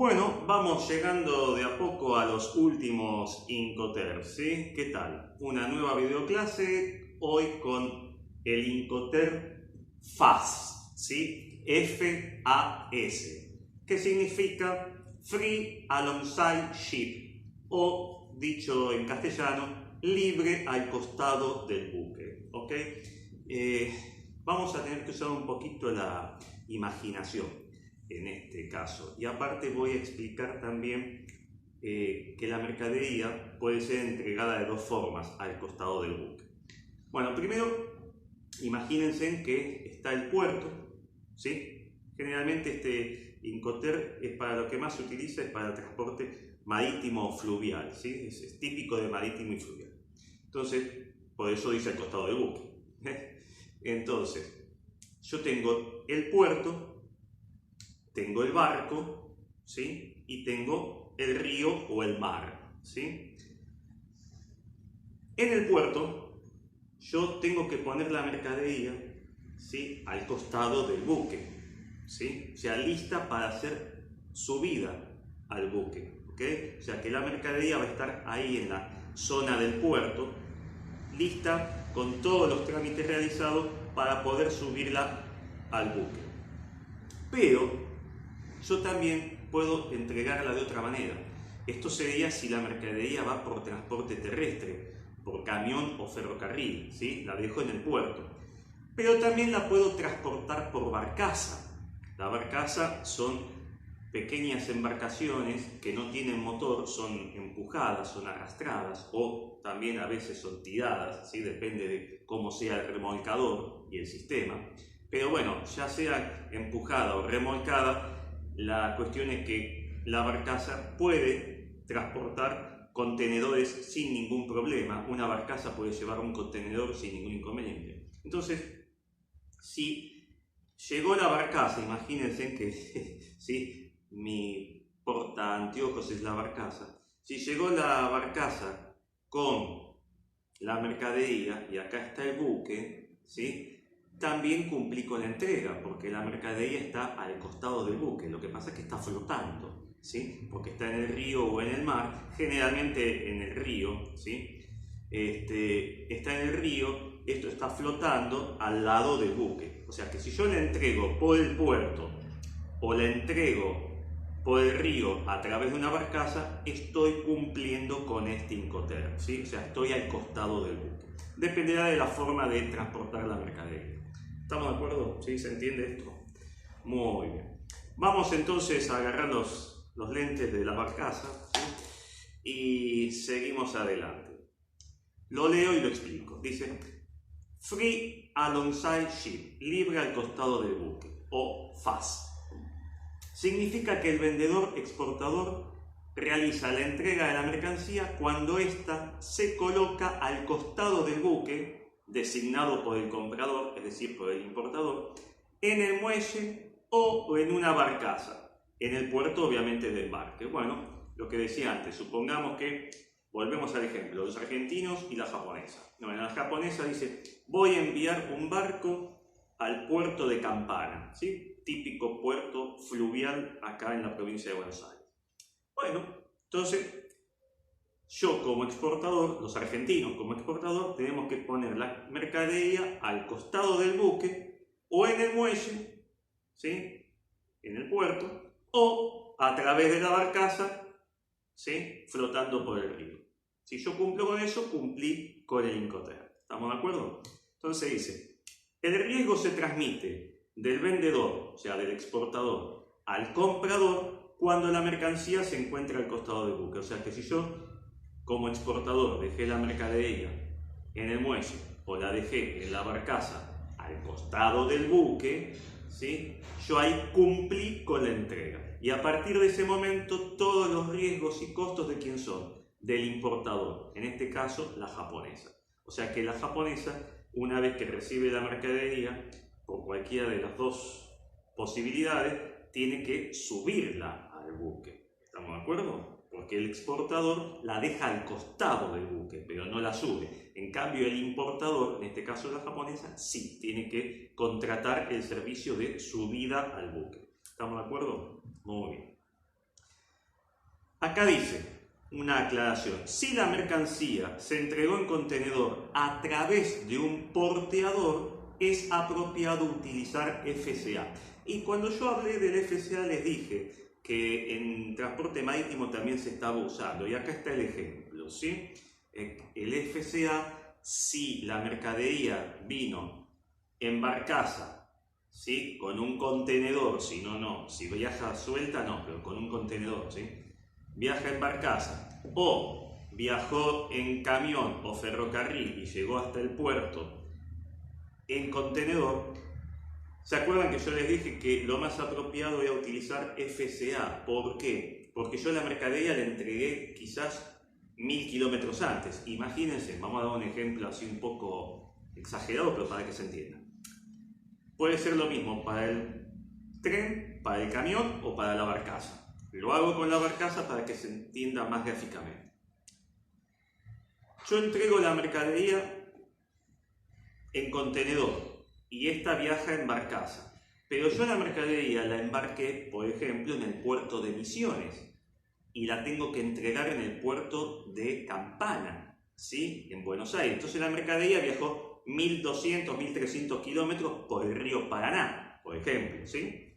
Bueno, vamos llegando de a poco a los últimos Incoterms, ¿sí? ¿Qué tal? Una nueva videoclase, hoy con el Incoterm FAS, ¿sí? F-A-S, que significa Free Alongside Ship, o dicho en castellano, libre al costado del buque, ¿ok? Vamos a tener que usar un poquito la imaginación en este caso. Y aparte voy a explicar también que la mercadería puede ser entregada de dos formas al costado del buque. Bueno, primero imagínense que está el puerto, ¿sí? Generalmente este Incoterm es para lo que más se utiliza, es para el transporte marítimo o fluvial, ¿sí? Es típico de marítimo y fluvial. Entonces, por eso dice al costado del buque. Entonces, yo tengo el puerto, tengo el barco, ¿sí? Y tengo el río o el mar, ¿sí? En el puerto yo tengo que poner la mercadería, ¿sí? Al costado del buque, ¿sí? O sea, lista para ser subida al buque, ¿ok? O sea, que la mercadería va a estar ahí en la zona del puerto, lista con todos los trámites realizados para poder subirla al buque. Pero yo también puedo entregarla de otra manera. Esto sería si la mercadería va por transporte terrestre, por camión o ferrocarril, ¿sí? La dejo en el puerto. Pero también la puedo transportar por barcaza. La barcaza son pequeñas embarcaciones que no tienen motor, son empujadas, son arrastradas o también a veces son tiradas, ¿sí? Depende de cómo sea el remolcador y el sistema. Pero bueno, ya sea empujada o remolcada, la cuestión es que la barcaza puede transportar contenedores sin ningún problema. Una barcaza puede llevar un contenedor sin ningún inconveniente. Entonces, si llegó la barcaza, imagínense que ¿sí? Mi portaanteojos es la barcaza. Si llegó la barcaza con la mercadería y acá está el buque, ¿sí? También cumplí con la entrega, porque la mercadería está al costado del buque. Lo que pasa es que está flotando, ¿sí? Porque está en el río o en el mar, generalmente en el río, ¿sí? Está en el río, esto está flotando al lado del buque. O sea que si yo la entrego por el puerto o la entrego por el río a través de una barcaza, estoy cumpliendo con este Incoterm, ¿sí? O sea, estoy al costado del buque. Dependerá de la forma de transportar la mercadería. ¿Estamos de acuerdo? ¿Sí? ¿Se entiende esto? Muy bien. Vamos entonces a agarrar los lentes de la barcaza, ¿sí? Y seguimos adelante. Lo leo y lo explico. Dice, Free Alongside Ship, libre al costado del buque, o FAS. Significa que el vendedor exportador realiza la entrega de la mercancía cuando ésta se coloca al costado del buque, designado por el comprador, es decir, por el importador, en el muelle o en una barcaza, en el puerto obviamente de embarque. Bueno, lo que decía antes, supongamos que, volvemos al ejemplo, los argentinos y la japonesa. No, la japonesa dice, voy a enviar un barco al puerto de Campana, ¿sí? Típico puerto fluvial acá en la provincia de Buenos Aires. Bueno, entonces yo como exportador, los argentinos como exportador, tenemos que poner la mercadería al costado del buque o en el muelle, ¿sí? En el puerto, o a través de la barcaza, ¿sí? Flotando por el río. Si yo cumplo con eso, cumplí con el Incoterm. ¿Estamos de acuerdo? Entonces dice, el riesgo se transmite del vendedor, o sea, del exportador, al comprador cuando la mercancía se encuentra al costado del buque. O sea, que si yo como exportador dejé la mercadería en el muelle o la dejé en la barcaza al costado del buque, ¿sí? Yo ahí cumplí con la entrega. Y a partir de ese momento, todos los riesgos y costos de quién son, del importador, en este caso la japonesa. O sea que la japonesa, una vez que recibe la mercadería, por cualquiera de las dos posibilidades, tiene que subirla al buque. ¿Estamos de acuerdo? Porque el exportador la deja al costado del buque, pero no la sube. En cambio, el importador, en este caso la japonesa, sí, tiene que contratar el servicio de subida al buque. ¿Estamos de acuerdo? Muy bien. Acá dice una aclaración. Si la mercancía se entregó en contenedor a través de un porteador, es apropiado utilizar FCA. Y cuando yo hablé del FCA les dije que en transporte marítimo también se estaba usando. Y acá está el ejemplo, ¿sí? El FCA, si la mercadería vino en barcaza, ¿sí? Con un contenedor, si no. Si viaja suelta, no, pero con un contenedor, ¿sí? Viaja en barcaza o viajó en camión o ferrocarril y llegó hasta el puerto en contenedor. ¿Se acuerdan que yo les dije que lo más apropiado era utilizar FCA? ¿Por qué? Porque yo la mercadería la entregué quizás 1000 kilómetros antes. Imagínense, vamos a dar un ejemplo así un poco exagerado, pero para que se entienda. Puede ser lo mismo para el tren, para el camión o para la barcaza. Lo hago con la barcaza para que se entienda más gráficamente. Yo entrego la mercadería en contenedor y esta viaja en barcaza. Pero yo la mercadería la embarqué, por ejemplo, en el puerto de Misiones y la tengo que entregar en el puerto de Campana, ¿sí? En Buenos Aires. Entonces la mercadería viajó 1200, 1300 kilómetros por el río Paraná, por ejemplo, ¿sí?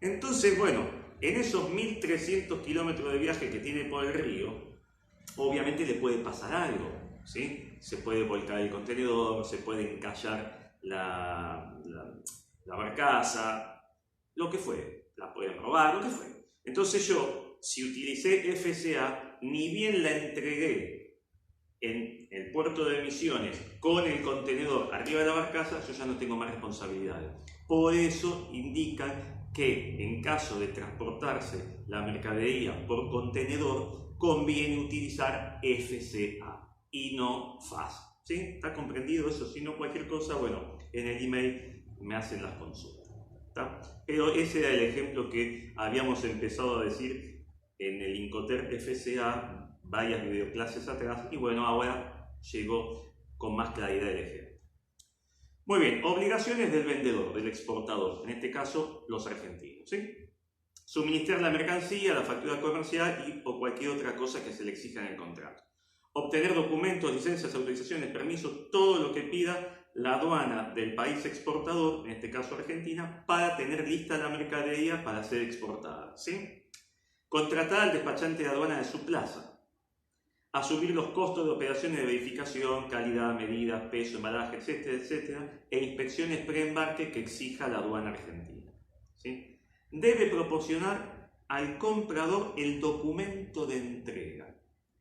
Entonces, bueno, en esos 1300 kilómetros de viaje que tiene por el río, obviamente le puede pasar algo, ¿sí? Se puede volcar el contenedor, se puede encallar la barcaza, lo que fue, la pueden robar, lo que fue. Entonces yo, si utilicé FCA, ni bien la entregué en el puerto de Misiones con el contenedor arriba de la barcaza, yo ya no tengo más responsabilidades. Por eso indican que en caso de transportarse la mercadería por contenedor, conviene utilizar FCA y no FAS. ¿Sí? ¿Está comprendido eso? Si no, cualquier cosa, bueno, en el email me hacen las consultas. ¿Está? Pero ese era el ejemplo que habíamos empezado a decir en el Incoterm FCA varias videoclases atrás y bueno, ahora llegó con más claridad el ejemplo. Muy bien, obligaciones del vendedor, del exportador, en este caso los argentinos, ¿sí? Suministrar la mercancía, la factura comercial o cualquier otra cosa que se le exija en el contrato. Obtener documentos, licencias, autorizaciones, permisos, todo lo que pida la aduana del país exportador, en este caso Argentina, para tener lista la mercadería para ser exportada, ¿sí? Contratar al despachante de aduana de su plaza. Asumir los costos de operaciones de verificación, calidad, medidas, peso, embalaje, etcétera, etcétera, e inspecciones preembarque que exija la aduana argentina, ¿sí? Debe proporcionar al comprador el documento de entrega.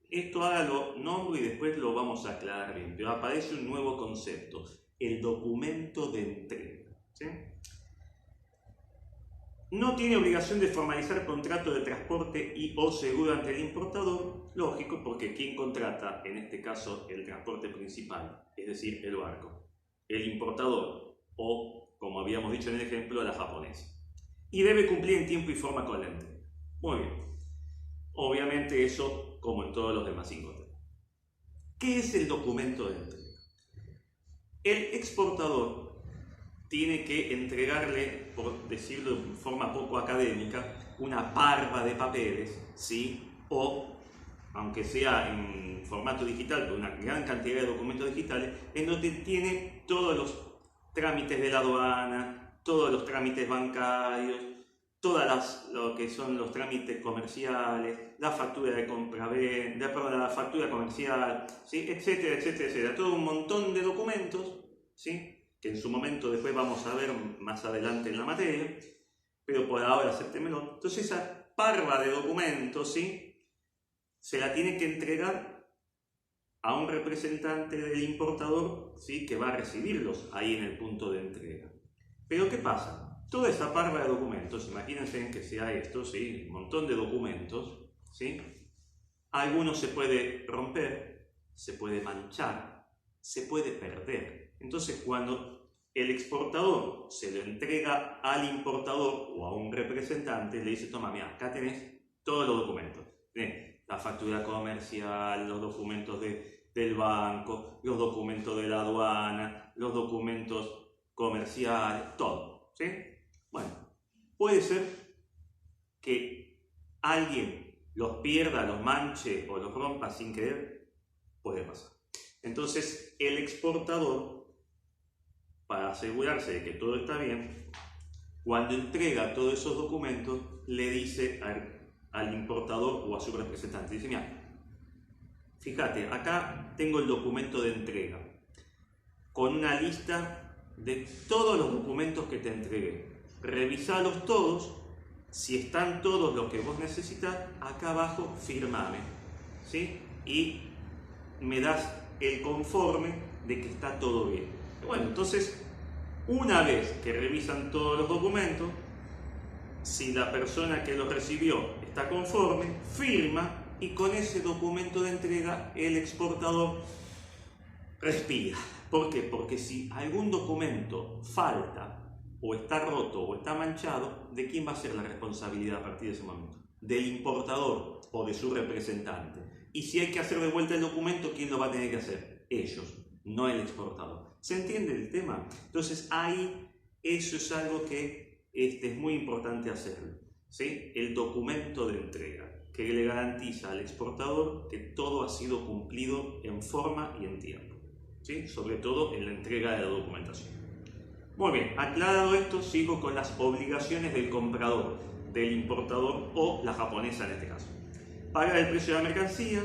Esto ahora lo nombro y después lo vamos a aclarar bien, pero aparece un nuevo concepto, el documento de entrega, ¿sí? No tiene obligación de formalizar contrato de transporte y o seguro ante el importador, lógico, porque quien contrata, en este caso, el transporte principal, es decir, el barco, el importador o, como habíamos dicho en el ejemplo, la japonesa. Y debe cumplir en tiempo y forma con la entrega. Muy bien. Obviamente eso, como en todos los demás Incoterm. ¿Qué es el documento de entrega? El exportador tiene que entregarle, por decirlo de forma poco académica, una parva de papeles, ¿sí? O, aunque sea en formato digital, pero una gran cantidad de documentos digitales, en donde tiene todos los trámites de la aduana, todos los trámites bancarios, lo que son los trámites comerciales, la factura de compra-venta, la factura comercial, ¿sí? Etcétera, etcétera, etcétera. Todo un montón de documentos, ¿sí? Que en su momento después vamos a ver más adelante en la materia, pero por ahora acéptemelo. Entonces esa parva de documentos, ¿sí? Se la tiene que entregar a un representante del importador, ¿sí? Que va a recibirlos ahí en el punto de entrega. Pero ¿qué pasa? Toda esa parva de documentos, imagínense que sea esto, ¿sí? Un montón de documentos, ¿sí? Algunos se puede romper, se puede manchar, se puede perder. Entonces cuando el exportador se lo entrega al importador o a un representante, le dice, toma, mira, acá tenés todos los documentos. Tenés la factura comercial, los documentos del banco, los documentos de la aduana, los documentos comerciales, todo, ¿sí? Bueno, puede ser que alguien los pierda, los manche o los rompa sin querer, puede pasar. Entonces, el exportador, para asegurarse de que todo está bien, cuando entrega todos esos documentos, le dice al importador o a su representante, dice, mira, fíjate, acá tengo el documento de entrega, con una lista de todos los documentos que te entregué. Revisalos todos, si están todos los que vos necesitas, acá abajo firmame, ¿sí? Y me das el conforme de que está todo bien. Bueno, entonces, una vez que revisan todos los documentos, si la persona que los recibió está conforme, firma, y con ese documento de entrega el exportador respira. ¿Por qué? Porque si algún documento falta, o está roto, o está manchado, ¿de quién va a ser la responsabilidad a partir de ese momento? Del importador o de su representante. Y si hay que hacer de vuelta el documento, ¿quién lo va a tener que hacer? Ellos, no el exportador. ¿Se entiende el tema? Entonces ahí eso es algo que es muy importante hacerlo, ¿sí? El documento de entrega, que le garantiza al exportador que todo ha sido cumplido en forma y en tiempo, ¿sí? Sobre todo en la entrega de la documentación. Muy bien, aclarado esto, sigo con las obligaciones del comprador, del importador o la japonesa en este caso. Pagar el precio de la mercancía,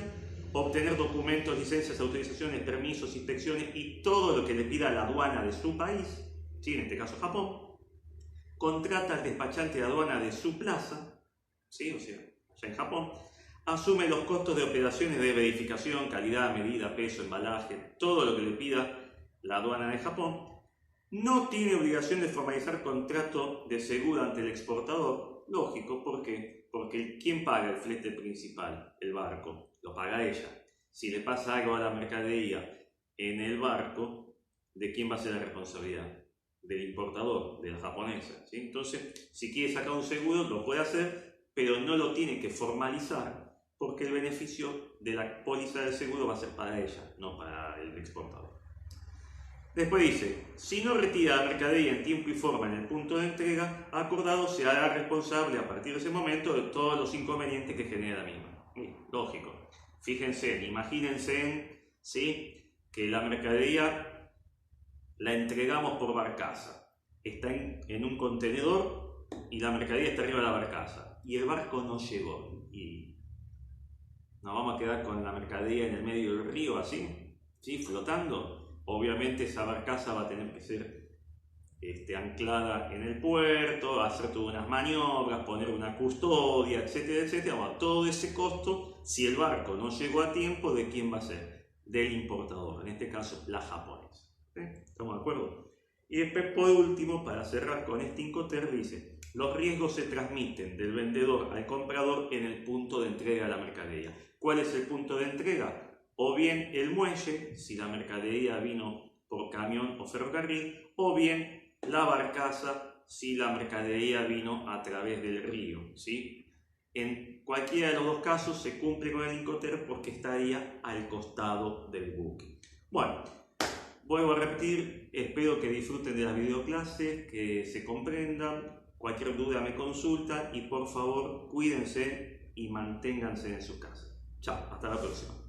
obtener documentos, licencias, autorizaciones, permisos, inspecciones y todo lo que le pida la aduana de su país, ¿sí? En este caso Japón. Contrata al despachante de aduana de su plaza, ¿sí? O sea, en Japón, asume los costos de operaciones de verificación, calidad, medida, peso, embalaje, todo lo que le pida la aduana de Japón. No tiene obligación de formalizar contrato de seguro ante el exportador. Lógico, ¿por qué? Porque ¿quién paga el flete principal? El barco, lo paga ella. Si le pasa algo a la mercadería en el barco, ¿de quién va a ser la responsabilidad? Del importador, de la japonesa, ¿sí? Entonces, si quiere sacar un seguro, lo puede hacer, pero no lo tiene que formalizar porque el beneficio de la póliza del seguro va a ser para ella, no para el exportador. Después dice, si no retira la mercadería en tiempo y forma en el punto de entrega, acordado se hará responsable a partir de ese momento de todos los inconvenientes que genera la misma. Lógico. Fíjense, imagínense, ¿sí? Que la mercadería la entregamos por barcaza. Está en un contenedor y la mercadería está arriba de la barcaza. Y el barco no llegó. Y nos vamos a quedar con la mercadería en el medio del río así, ¿sí? Flotando. Obviamente esa barcaza va a tener que ser anclada en el puerto, hacer todas unas maniobras, poner una custodia, etcétera, etcétera. Bueno, todo ese costo, si el barco no llegó a tiempo, ¿de quién va a ser? Del importador, en este caso la japonesa. ¿Sí? ¿Estamos de acuerdo? Y después, por último, para cerrar con este Incoterm, dice, los riesgos se transmiten del vendedor al comprador en el punto de entrega de la mercadería. ¿Cuál es el punto de entrega? O bien el muelle, si la mercadería vino por camión o ferrocarril, o bien la barcaza, si la mercadería vino a través del río, ¿sí? En cualquiera de los dos casos se cumple con el Incoterm porque estaría al costado del buque. Bueno, vuelvo a repetir, espero que disfruten de las videoclases, que se comprendan. Cualquier duda me consultan y por favor cuídense y manténganse en su casa. Chao, hasta la próxima.